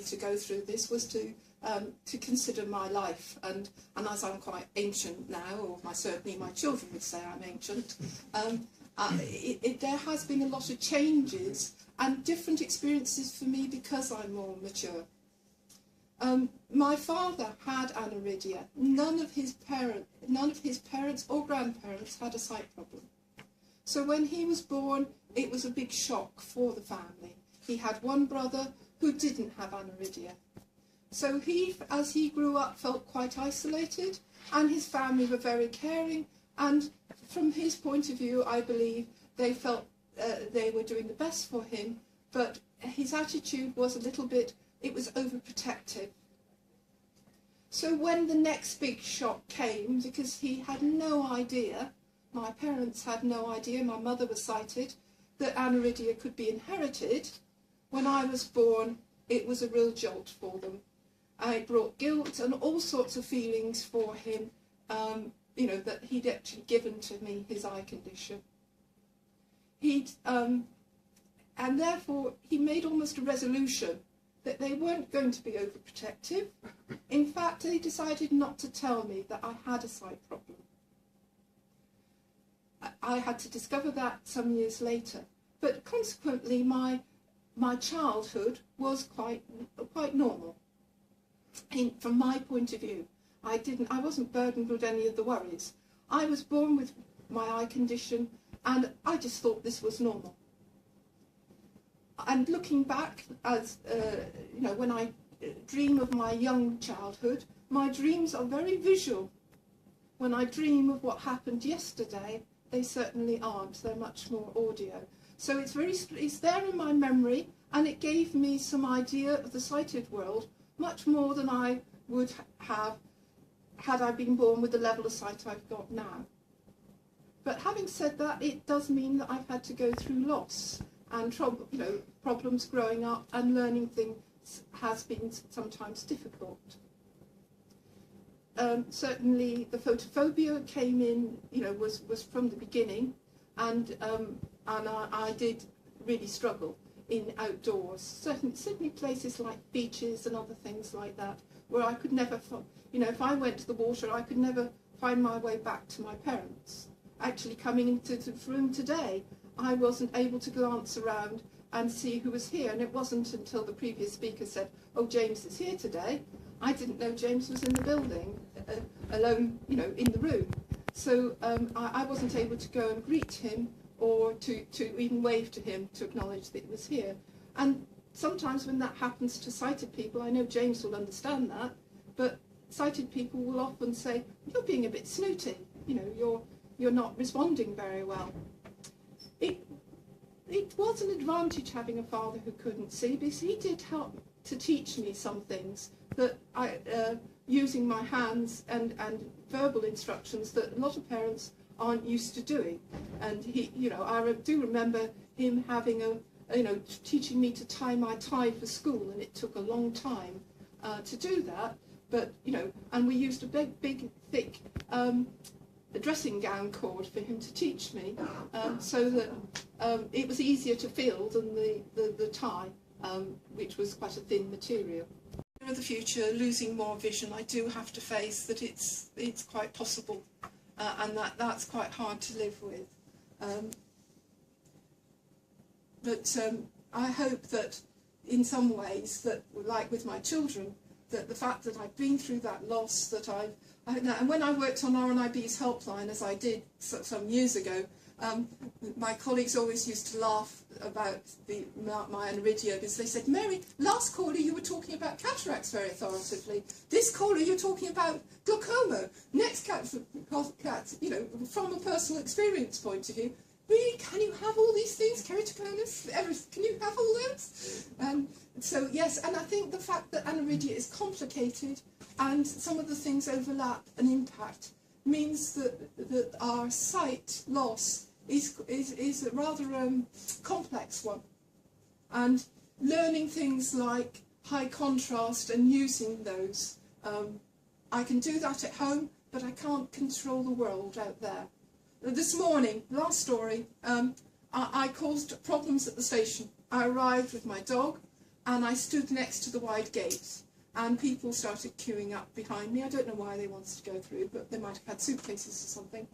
to go through this was to consider my life, and as I'm quite ancient now, or certainly my children would say I'm ancient, there has been a lot of changes and different experiences for me because I'm more mature. My father had aniridia. None of his parents or grandparents had a sight problem. So when he was born, it was a big shock for the family. He had one brother who didn't have aniridia. So he, as he grew up, felt quite isolated, and his family were very caring, and from his point of view, I believe they felt they were doing the best for him, but his attitude was a little bit, it was overprotective. So when the next big shock came, because he had no idea, my parents had no idea, my mother was sighted, that aniridia could be inherited, when I was born, it was a real jolt for them. I brought guilt and all sorts of feelings for him, you know, that he'd actually given to me his eye condition. And therefore, he made almost a resolution that they weren't going to be overprotective. In fact, they decided not to tell me that I had a sight problem. I had to discover that some years later. But consequently, my childhood was quite normal. From my point of view, I wasn't burdened with any of the worries. I was born with my eye condition, and I just thought this was normal. And looking back, as you know, when I dream of my young childhood, my dreams are very visual. When I dream of what happened yesterday, they certainly aren't. They're much more audio. So it's there in my memory, and it gave me some idea of the sighted world, much more than I would have had I been born with the level of sight I've got now. But having said that, it does mean that I've had to go through loss and problems growing up, and learning things has been sometimes difficult. Certainly the photophobia came in, was from the beginning, and I did really struggle in outdoors. Certainly places like beaches and other things like that, where I could never, if I went to the water, I could never find my way back to my parents. Actually, coming into the room today, I wasn't able to glance around and see who was here, and it wasn't until the previous speaker said, "Oh, James is here today." I didn't know James was in the building, alone, in the room. So I wasn't able to go and greet him, or to even wave to him to acknowledge that he was here. And sometimes when that happens to sighted people, I know James will understand that, but sighted people will often say, "You're being a bit snooty, you're not responding very well." It was an advantage having a father who couldn't see, because he did help to teach me some things that using my hands and verbal instructions that a lot of parents aren't used to doing. And I do remember him having teaching me to tie my tie for school, and it took a long time to do that. But and we used a big thick dressing gown cord for him to teach me, so that it was easier to feel than the tie, which was quite a thin material. In the future, losing more vision, I do have to face that it's quite possible, and that's quite hard to live with. But I hope that in some ways, that like with my children, that the fact that I've been through that loss, and when I worked on RNIB's helpline, as I did some years ago, my colleagues always used to laugh about my aniridia, because they said, "Mary, last caller you were talking about cataracts very authoritatively. This caller you're talking about glaucoma. Next from a personal experience point of view, really, can you have all these things? Keratoconus, can you have all those?" So yes, and I think the fact that aniridia is complicated and some of the things overlap and impact means that our sight loss is a rather complex one. And learning things like high contrast and using those, I can do that at home, but I can't control the world out there. This morning, last story, I caused problems at the station. I arrived with my dog, and I stood next to the wide gate, and people started queuing up behind me. I don't know why they wanted to go through, but they might have had suitcases or something.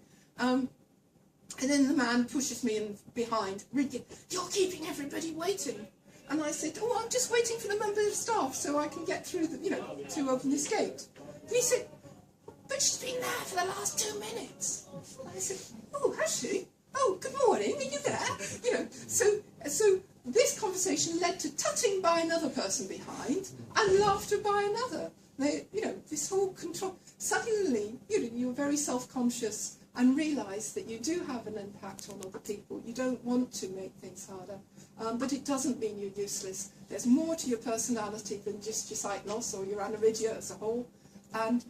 And then the man pushes me in behind, ringing, "You're keeping everybody waiting." And I said, "Oh, I'm just waiting for the member of staff so I can get through, to open this gate." And he said, "But she's been there for the last 2 minutes." And I said, "Oh, has she? Oh, good morning, are you there?" So this conversation led to tutting by another person behind and laughter by another. This whole control. Suddenly, you're very self-conscious and realise that you do have an impact on other people. You don't want to make things harder, but it doesn't mean you're useless. There's more to your personality than just your sight loss or your aniridia as a whole, and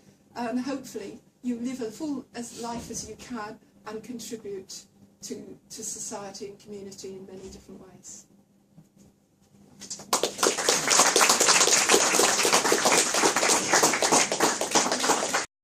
hopefully you live as full life as you can and contribute to society and community in many different ways.